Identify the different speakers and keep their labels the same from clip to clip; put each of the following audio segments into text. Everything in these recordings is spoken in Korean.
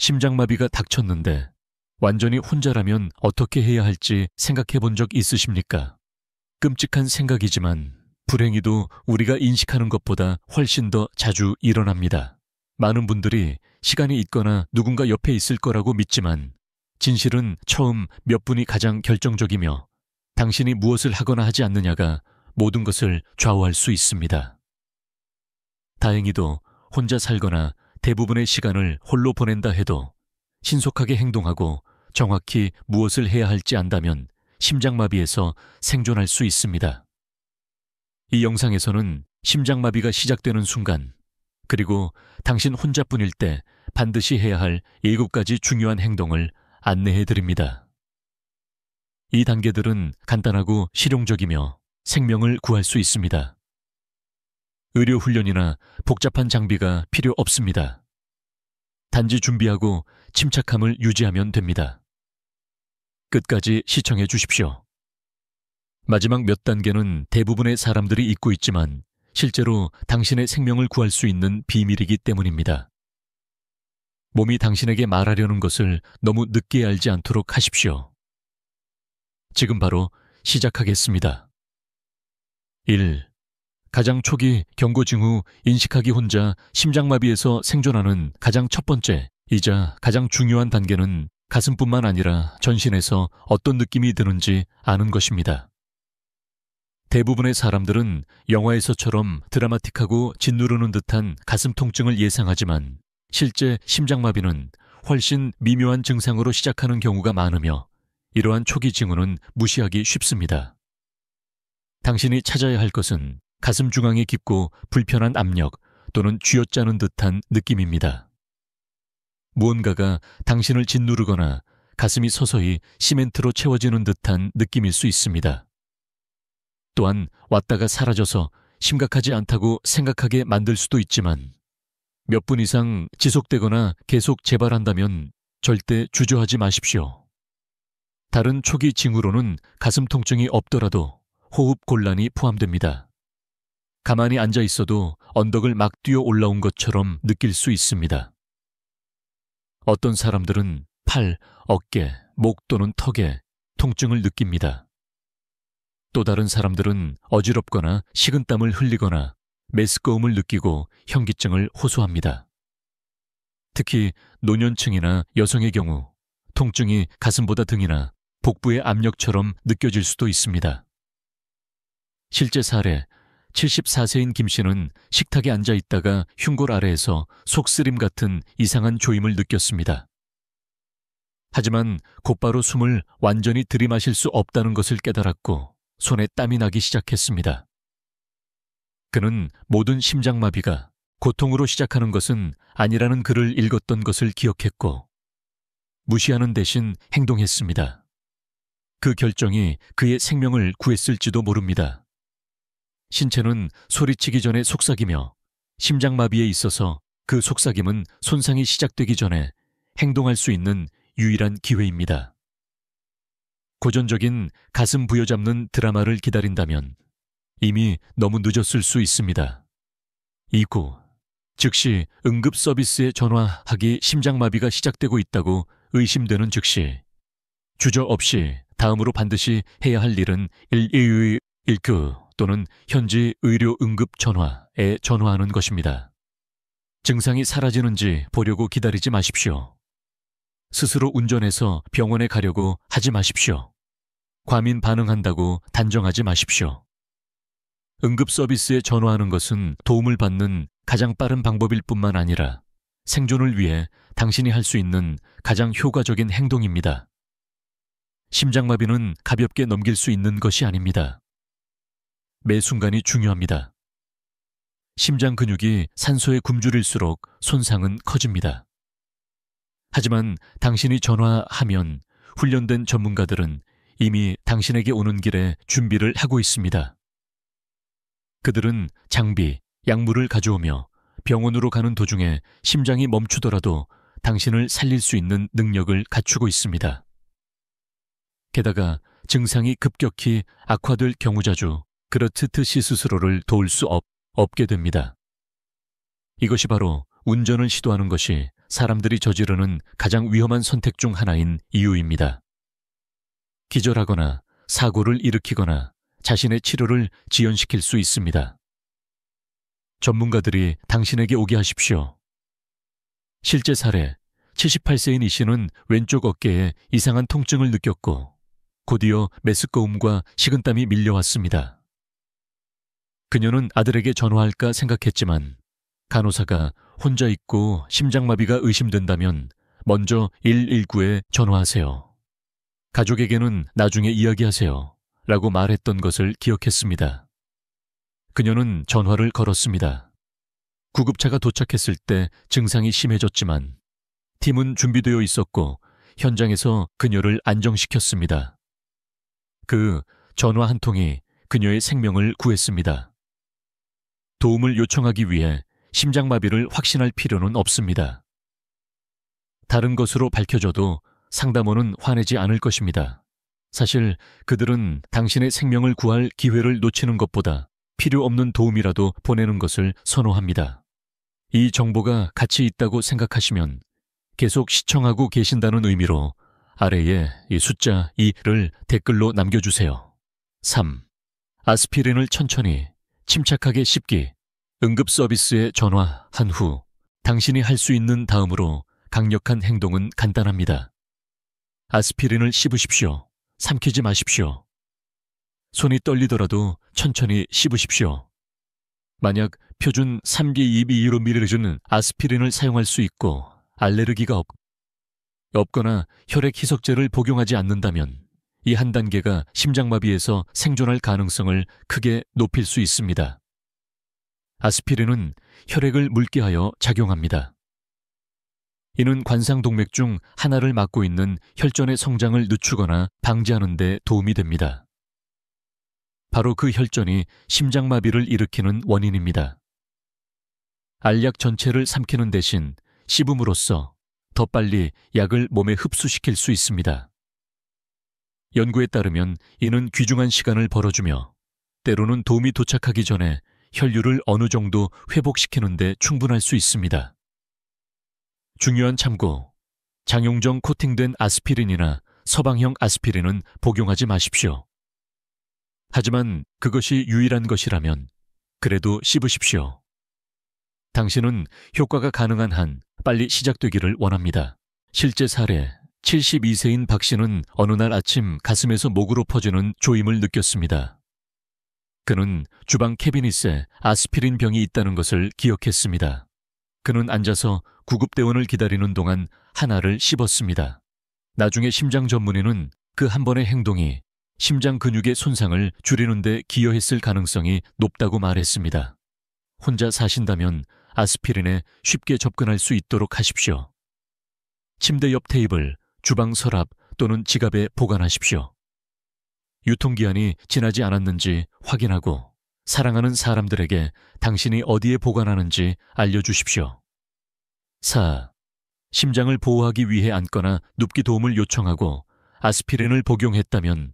Speaker 1: 심장마비가 닥쳤는데 완전히 혼자라면 어떻게 해야 할지 생각해 본 적 있으십니까? 끔찍한 생각이지만 불행히도 우리가 인식하는 것보다 훨씬 더 자주 일어납니다. 많은 분들이 시간이 있거나 누군가 옆에 있을 거라고 믿지만 진실은 처음 몇 분이 가장 결정적이며 당신이 무엇을 하거나 하지 않느냐가 모든 것을 좌우할 수 있습니다. 다행히도 혼자 살거나 대부분의 시간을 홀로 보낸다 해도 신속하게 행동하고 정확히 무엇을 해야 할지 안다면 심장마비에서 생존할 수 있습니다. 이 영상에서는 심장마비가 시작되는 순간, 그리고 당신 혼자뿐일 때 반드시 해야 할 7가지 중요한 행동을 안내해 드립니다. 이 단계들은 간단하고 실용적이며 생명을 구할 수 있습니다. 의료 훈련이나 복잡한 장비가 필요 없습니다. 단지 준비하고 침착함을 유지하면 됩니다. 끝까지 시청해 주십시오. 마지막 몇 단계는 대부분의 사람들이 잊고 있지만 실제로 당신의 생명을 구할 수 있는 비밀이기 때문입니다. 몸이 당신에게 말하려는 것을 너무 늦게 알지 않도록 하십시오. 지금 바로 시작하겠습니다. 1. 가장 초기 경고 징후 인식하기. 혼자 심장마비에서 생존하는 가장 첫 번째이자 가장 중요한 단계는 가슴뿐만 아니라 전신에서 어떤 느낌이 드는지 아는 것입니다. 대부분의 사람들은 영화에서처럼 드라마틱하고 짓누르는 듯한 가슴 통증을 예상하지만 실제 심장마비는 훨씬 미묘한 증상으로 시작하는 경우가 많으며 이러한 초기 징후는 무시하기 쉽습니다. 당신이 찾아야 할 것은 가슴 중앙에 깊고 불편한 압력 또는 쥐어짜는 듯한 느낌입니다. 무언가가 당신을 짓누르거나 가슴이 서서히 시멘트로 채워지는 듯한 느낌일 수 있습니다. 또한 왔다가 사라져서 심각하지 않다고 생각하게 만들 수도 있지만 몇 분 이상 지속되거나 계속 재발한다면 절대 주저하지 마십시오. 다른 초기 징후로는 가슴 통증이 없더라도 호흡 곤란이 포함됩니다. 가만히 앉아 있어도 언덕을 막 뛰어 올라온 것처럼 느낄 수 있습니다. 어떤 사람들은 팔, 어깨, 목 또는 턱에 통증을 느낍니다. 또 다른 사람들은 어지럽거나 식은땀을 흘리거나 메스꺼움을 느끼고 현기증을 호소합니다. 특히 노년층이나 여성의 경우 통증이 가슴보다 등이나 복부의 압력처럼 느껴질 수도 있습니다. 실제 사례, 74세인 김 씨는 식탁에 앉아 있다가 흉골 아래에서 속쓰림 같은 이상한 조임을 느꼈습니다. 하지만 곧바로 숨을 완전히 들이마실 수 없다는 것을 깨달았고 손에 땀이 나기 시작했습니다. 그는 모든 심장마비가 고통으로 시작하는 것은 아니라는 글을 읽었던 것을 기억했고 무시하는 대신 행동했습니다. 그 결정이 그의 생명을 구했을지도 모릅니다. 신체는 소리치기 전에 속삭이며 심장마비에 있어서 그 속삭임은 손상이 시작되기 전에 행동할 수 있는 유일한 기회입니다. 고전적인 가슴 부여잡는 드라마를 기다린다면 이미 너무 늦었을 수 있습니다. 2구, 즉시 응급 서비스에 전화하기. 심장마비가 시작되고 있다고 의심되는 즉시 주저없이 다음으로 반드시 해야 할 일은 119 또는 현지 의료 응급 전화에 전화하는 것입니다. 증상이 사라지는지 보려고 기다리지 마십시오. 스스로 운전해서 병원에 가려고 하지 마십시오. 과민 반응한다고 단정하지 마십시오. 응급 서비스에 전화하는 것은 도움을 받는 가장 빠른 방법일 뿐만 아니라 생존을 위해 당신이 할 수 있는 가장 효과적인 행동입니다. 심장마비는 가볍게 넘길 수 있는 것이 아닙니다. 매 순간이 중요합니다. 심장 근육이 산소에 굶주릴수록 손상은 커집니다. 하지만 당신이 전화하면 훈련된 전문가들은 이미 당신에게 오는 길에 준비를 하고 있습니다. 그들은 장비, 약물을 가져오며 병원으로 가는 도중에 심장이 멈추더라도 당신을 살릴 수 있는 능력을 갖추고 있습니다. 게다가 증상이 급격히 악화될 경우자주 그르트트 스스로를 도울 수 없게 됩니다. 이것이 바로 운전을 시도하는 것이 사람들이 저지르는 가장 위험한 선택 중 하나인 이유입니다. 기절하거나 사고를 일으키거나 자신의 치료를 지연시킬 수 있습니다. 전문가들이 당신에게 오게 하십시오. 실제 사례, 78세인 이 씨는 왼쪽 어깨에 이상한 통증을 느꼈고 곧이어 메스꺼움과 식은땀이 밀려왔습니다. 그녀는 아들에게 전화할까 생각했지만 간호사가 혼자 있고 심장마비가 의심된다면 먼저 119에 전화하세요. 가족에게는 나중에 이야기하세요. 라고 말했던 것을 기억했습니다. 그녀는 전화를 걸었습니다. 구급차가 도착했을 때 증상이 심해졌지만 팀은 준비되어 있었고 현장에서 그녀를 안정시켰습니다. 그 전화 한 통이 그녀의 생명을 구했습니다. 도움을 요청하기 위해 심장마비를 확신할 필요는 없습니다. 다른 것으로 밝혀져도 상담원은 화내지 않을 것입니다. 사실 그들은 당신의 생명을 구할 기회를 놓치는 것보다 필요 없는 도움이라도 보내는 것을 선호합니다. 이 정보가 가치 있다고 생각하시면 계속 시청하고 계신다는 의미로 아래에 이 숫자 2를 댓글로 남겨주세요. 3. 아스피린을 천천히, 침착하게 씹기. 응급 서비스에 전화한 후 당신이 할 수 있는 다음으로 강력한 행동은 간단합니다. 아스피린을 씹으십시오. 삼키지 마십시오. 손이 떨리더라도 천천히 씹으십시오. 만약 표준 3기2비1mg는 아스피린을 사용할 수 있고 알레르기가 없거나 혈액 희석제를 복용하지 않는다면 이 한 단계가 심장마비에서 생존할 가능성을 크게 높일 수 있습니다. 아스피린은 혈액을 묽게 하여 작용합니다. 이는 관상동맥 중 하나를 막고 있는 혈전의 성장을 늦추거나 방지하는 데 도움이 됩니다. 바로 그 혈전이 심장마비를 일으키는 원인입니다. 알약 전체를 삼키는 대신 씹음으로써 더 빨리 약을 몸에 흡수시킬 수 있습니다. 연구에 따르면 이는 귀중한 시간을 벌어주며 때로는 도움이 도착하기 전에 혈류를 어느 정도 회복시키는 데 충분할 수 있습니다. 중요한 참고, 장용정 코팅된 아스피린이나 서방형 아스피린은 복용하지 마십시오. 하지만 그것이 유일한 것이라면 그래도 씹으십시오. 당신은 효과가 가능한 한 빨리 시작되기를 원합니다. 실제 사례, 72세인 박 씨는 어느 날 아침 가슴에서 목으로 퍼지는 조임을 느꼈습니다. 그는 주방 캐비닛에 아스피린 병이 있다는 것을 기억했습니다. 그는 앉아서 구급대원을 기다리는 동안 하나를 씹었습니다. 나중에 심장 전문의는 그 한 번의 행동이 심장 근육의 손상을 줄이는 데 기여했을 가능성이 높다고 말했습니다. 혼자 사신다면 아스피린에 쉽게 접근할 수 있도록 하십시오. 침대 옆 테이블, 주방 서랍 또는 지갑에 보관하십시오. 유통기한이 지나지 않았는지 확인하고 사랑하는 사람들에게 당신이 어디에 보관하는지 알려주십시오. 4. 심장을 보호하기 위해 앉거나 눕기 도움을 요청하고 아스피린을 복용했다면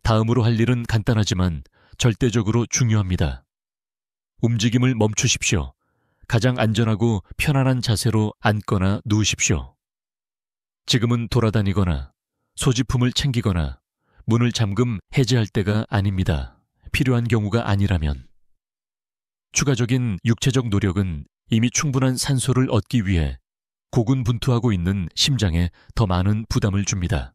Speaker 1: 다음으로 할 일은 간단하지만 절대적으로 중요합니다. 움직임을 멈추십시오. 가장 안전하고 편안한 자세로 앉거나 누우십시오. 지금은 돌아다니거나 소지품을 챙기거나 문을 잠금 해제할 때가 아닙니다. 필요한 경우가 아니라면. 추가적인 육체적 노력은 이미 충분한 산소를 얻기 위해 고군분투하고 있는 심장에 더 많은 부담을 줍니다.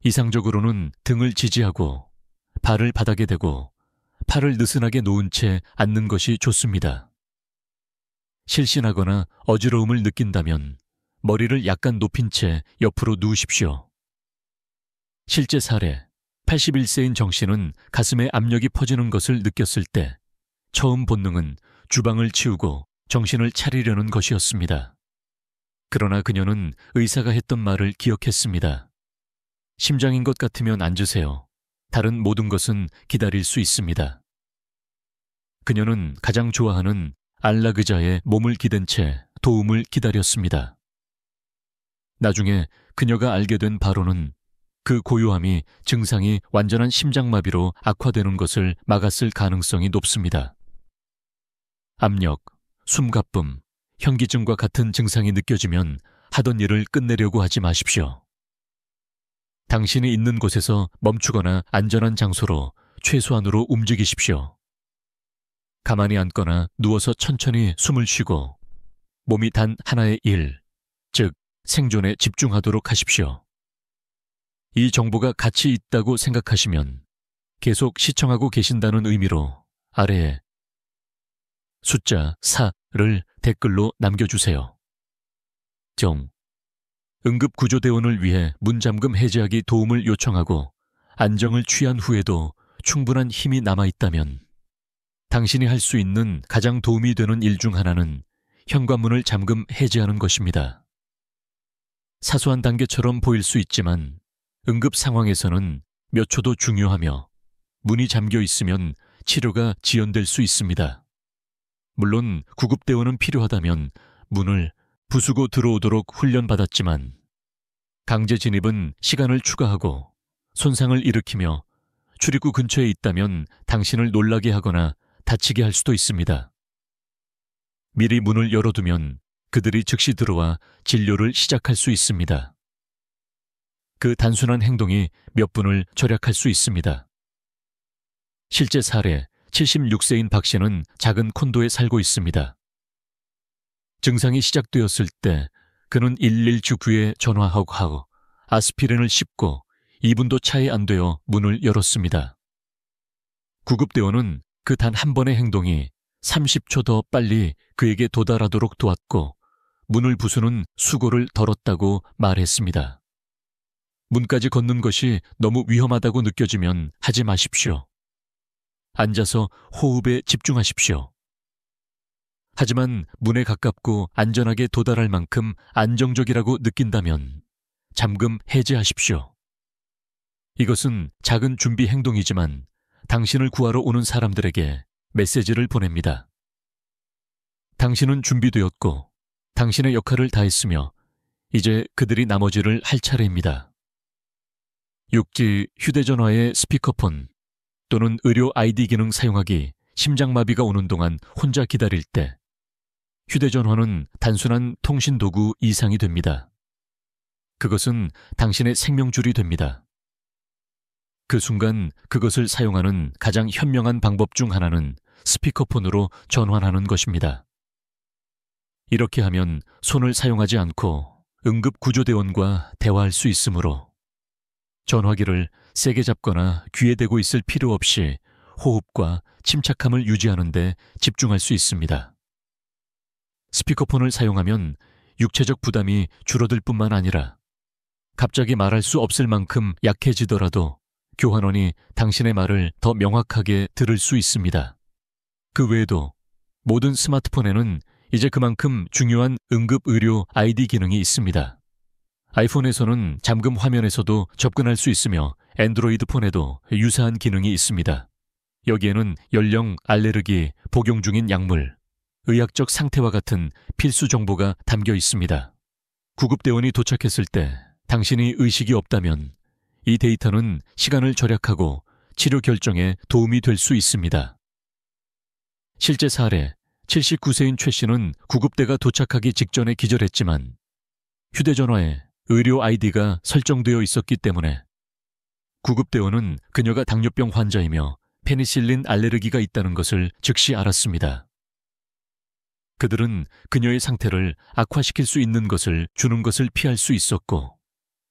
Speaker 1: 이상적으로는 등을 지지하고 발을 바닥에 대고 팔을 느슨하게 놓은 채 앉는 것이 좋습니다. 실신하거나 어지러움을 느낀다면 머리를 약간 높인 채 옆으로 누우십시오. 실제 사례, 81세인 정 씨는 가슴에 압력이 퍼지는 것을 느꼈을 때 처음 본능은 주방을 치우고 정신을 차리려는 것이었습니다. 그러나 그녀는 의사가 했던 말을 기억했습니다. 심장인 것 같으면 앉으세요. 다른 모든 것은 기다릴 수 있습니다. 그녀는 가장 좋아하는 안락의자에 몸을 기댄 채 도움을 기다렸습니다. 나중에 그녀가 알게 된 바로는 그 고요함이 증상이 완전한 심장마비로 악화되는 것을 막았을 가능성이 높습니다. 압력, 숨가쁨, 현기증과 같은 증상이 느껴지면 하던 일을 끝내려고 하지 마십시오. 당신이 있는 곳에서 멈추거나 안전한 장소로 최소한으로 움직이십시오. 가만히 앉거나 누워서 천천히 숨을 쉬고 몸이 단 하나의 일, 즉 생존에 집중하도록 하십시오. 이 정보가 가치 있다고 생각하시면 계속 시청하고 계신다는 의미로 아래에 숫자 4를 댓글로 남겨주세요. 응급구조대원을 위해 문잠금 해제하기 도움을 요청하고 안정을 취한 후에도 충분한 힘이 남아있다면 당신이 할 수 있는 가장 도움이 되는 일 중 하나는 현관문을 잠금 해제하는 것입니다. 사소한 단계처럼 보일 수 있지만 응급 상황에서는 몇 초도 중요하며 문이 잠겨 있으면 치료가 지연될 수 있습니다. 물론 구급대원은 필요하다면 문을 부수고 들어오도록 훈련받았지만 강제 진입은 시간을 추가하고 손상을 일으키며 출입구 근처에 있다면 당신을 놀라게 하거나 다치게 할 수도 있습니다. 미리 문을 열어두면 그들이 즉시 들어와 진료를 시작할 수 있습니다. 그 단순한 행동이 몇 분을 절약할 수 있습니다. 실제 사례 76세인 박 씨는 작은 콘도에 살고 있습니다. 증상이 시작되었을 때 그는 119에 전화하고 아스피린을 씹고 2분도 차이 안 되어 문을 열었습니다. 구급대원은 그 단 한 번의 행동이 30초 더 빨리 그에게 도달하도록 도왔고 문을 부수는 수고를 덜었다고 말했습니다. 문까지 걷는 것이 너무 위험하다고 느껴지면 하지 마십시오. 앉아서 호흡에 집중하십시오. 하지만 문에 가깝고 안전하게 도달할 만큼 안정적이라고 느낀다면 잠금 해제하십시오. 이것은 작은 준비 행동이지만 당신을 구하러 오는 사람들에게 메시지를 보냅니다. 당신은 준비되었고 당신의 역할을 다했으며 이제 그들이 나머지를 할 차례입니다. 육지 휴대전화의 스피커폰 또는 의료 아이디 기능 사용하기 심장마비가 오는 동안 혼자 기다릴 때 휴대전화는 단순한 통신도구 이상이 됩니다. 그것은 당신의 생명줄이 됩니다. 그 순간 그것을 사용하는 가장 현명한 방법 중 하나는 스피커폰으로 전환하는 것입니다. 이렇게 하면 손을 사용하지 않고 응급구조대원과 대화할 수 있으므로 전화기를 세게 잡거나 귀에 대고 있을 필요 없이 호흡과 침착함을 유지하는 데 집중할 수 있습니다. 스피커폰을 사용하면 육체적 부담이 줄어들 뿐만 아니라 갑자기 말할 수 없을 만큼 약해지더라도 교환원이 당신의 말을 더 명확하게 들을 수 있습니다. 그 외에도 모든 스마트폰에는 이제 그만큼 중요한 응급의료 아이디 기능이 있습니다. 아이폰에서는 잠금 화면에서도 접근할 수 있으며 애and로이드 폰에도 유사한 기능이 있습니다. 여기에는 연령, 알레르기, 복용 중인 약물, 의학적 상태와 같은 필수 정보가 담겨 있습니다. 구급대원이 도착했을 때 당신이 의식이 없다면 이 데이터는 시간을 절약하고 치료 결정에 도움이 될 수 있습니다. 실제 사례 79세인 최 씨는 구급대가 도착하기 직전에 기절했지만 휴대전화에 의료 아이디가 설정되어 있었기 때문에 구급대원은 그녀가 당뇨병 환자이며 페니실린 알레르기가 있다는 것을 즉시 알았습니다. 그들은 그녀의 상태를 악화시킬 수 있는 것을 주는 것을 피할 수 있었고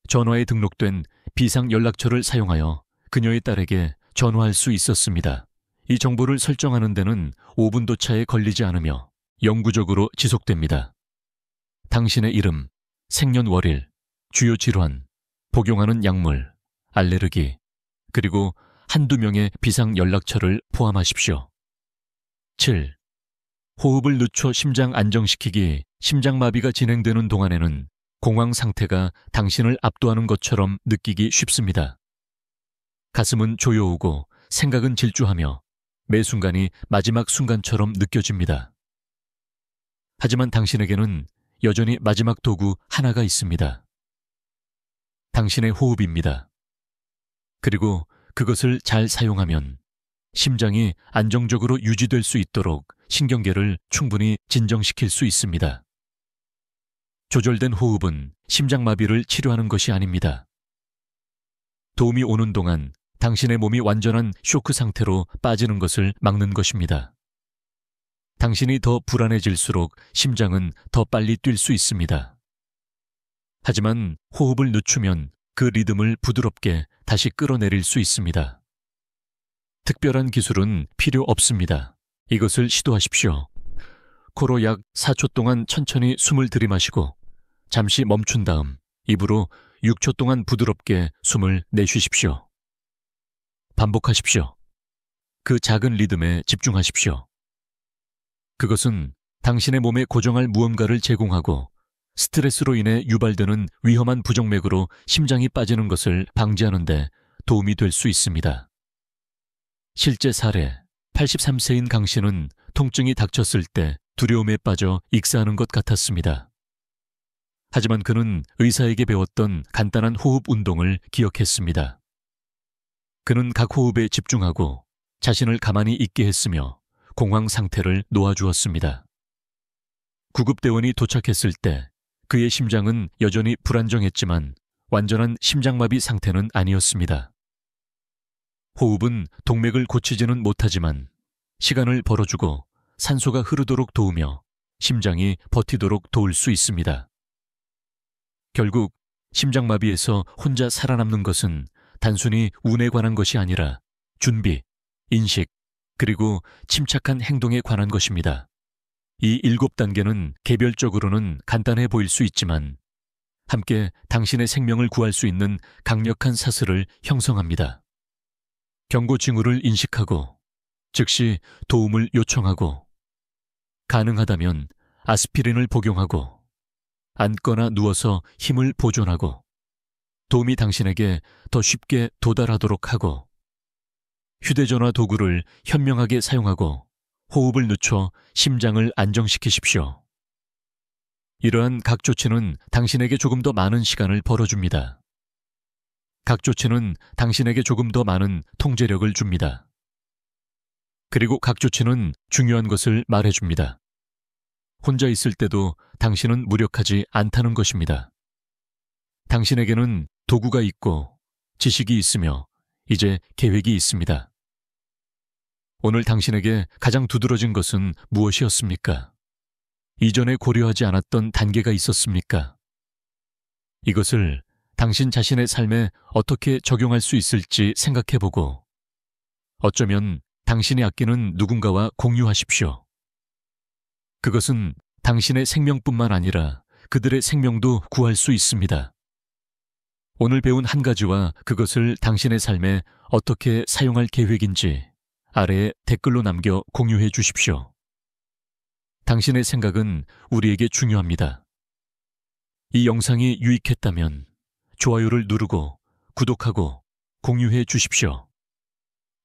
Speaker 1: 전화에 등록된 비상 연락처를 사용하여 그녀의 딸에게 전화할 수 있었습니다. 이 정보를 설정하는 데는 5분도 차에 걸리지 않으며 영구적으로 지속됩니다. 당신의 이름, 생년월일, 주요 질환, 복용하는 약물, 알레르기, 그리고 한두 명의 비상 연락처를 포함하십시오. 7. 호흡을 늦춰 심장 안정시키기, 심장마비가 진행되는 동안에는 공황 상태가 당신을 압도하는 것처럼 느끼기 쉽습니다. 가슴은 조여오고 생각은 질주하며 매 순간이 마지막 순간처럼 느껴집니다. 하지만 당신에게는 여전히 마지막 도구 하나가 있습니다. 당신의 호흡입니다. 그리고 그것을 잘 사용하면 심장이 안정적으로 유지될 수 있도록 신경계를 충분히 진정시킬 수 있습니다. 조절된 호흡은 심장마비를 치료하는 것이 아닙니다. 도움이 오는 동안 당신의 몸이 완전한 쇼크 상태로 빠지는 것을 막는 것입니다. 당신이 더 불안해질수록 심장은 더 빨리 뛸 수 있습니다. 하지만 호흡을 늦추면 그 리듬을 부드럽게 다시 끌어내릴 수 있습니다. 특별한 기술은 필요 없습니다. 이것을 시도하십시오. 코로 약 4초 동안 천천히 숨을 들이마시고 잠시 멈춘 다음 입으로 6초 동안 부드럽게 숨을 내쉬십시오. 반복하십시오. 그 작은 리듬에 집중하십시오. 그것은 당신의 몸에 고정할 무언가를 제공하고 스트레스로 인해 유발되는 위험한 부정맥으로 심장이 빠지는 것을 방지하는 데 도움이 될 수 있습니다. 실제 사례, 83세인 강 씨는 통증이 닥쳤을 때 두려움에 빠져 익사하는 것 같았습니다. 하지만 그는 의사에게 배웠던 간단한 호흡 운동을 기억했습니다. 그는 각 호흡에 집중하고 자신을 가만히 있게 했으며 공황 상태를 놓아주었습니다. 구급대원이 도착했을 때 그의 심장은 여전히 불안정했지만 완전한 심장마비 상태는 아니었습니다. 호흡은 동맥을 고치지는 못하지만 시간을 벌어주고 산소가 흐르도록 도우며 심장이 버티도록 도울 수 있습니다. 결국 심장마비에서 혼자 살아남는 것은 단순히 운에 관한 것이 아니라 준비, 인식, 그리고 침착한 행동에 관한 것입니다. 이 7단계는 개별적으로는 간단해 보일 수 있지만 함께 당신의 생명을 구할 수 있는 강력한 사슬을 형성합니다. 경고 징후를 인식하고 즉시 도움을 요청하고 가능하다면 아스피린을 복용하고 앉거나 누워서 힘을 보존하고 도움이 당신에게 더 쉽게 도달하도록 하고 휴대전화 도구를 현명하게 사용하고 호흡을 늦춰 심장을 안정시키십시오. 이러한 각 조치는 당신에게 조금 더 많은 시간을 벌어줍니다. 각 조치는 당신에게 조금 더 많은 통제력을 줍니다. 그리고 각 조치는 중요한 것을 말해줍니다. 혼자 있을 때도 당신은 무력하지 않다는 것입니다. 당신에게는 도구가 있고 지식이 있으며 이제 계획이 있습니다. 오늘 당신에게 가장 두드러진 것은 무엇이었습니까? 이전에 고려하지 않았던 단계가 있었습니까? 이것을 당신 자신의 삶에 어떻게 적용할 수 있을지 생각해보고 어쩌면 당신이 아끼는 누군가와 공유하십시오. 그것은 당신의 생명뿐만 아니라 그들의 생명도 구할 수 있습니다. 오늘 배운 한 가지와 그것을 당신의 삶에 어떻게 사용할 계획인지 아래에 댓글로 남겨 공유해 주십시오. 당신의 생각은 우리에게 중요합니다. 이 영상이 유익했다면 좋아요를 누르고 구독하고 공유해 주십시오.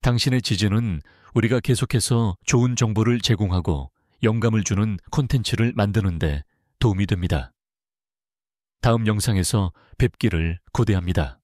Speaker 1: 당신의 지지는 우리가 계속해서 좋은 정보를 제공하고 영감을 주는 콘텐츠를 만드는 데 도움이 됩니다. 다음 영상에서 뵙기를 고대합니다.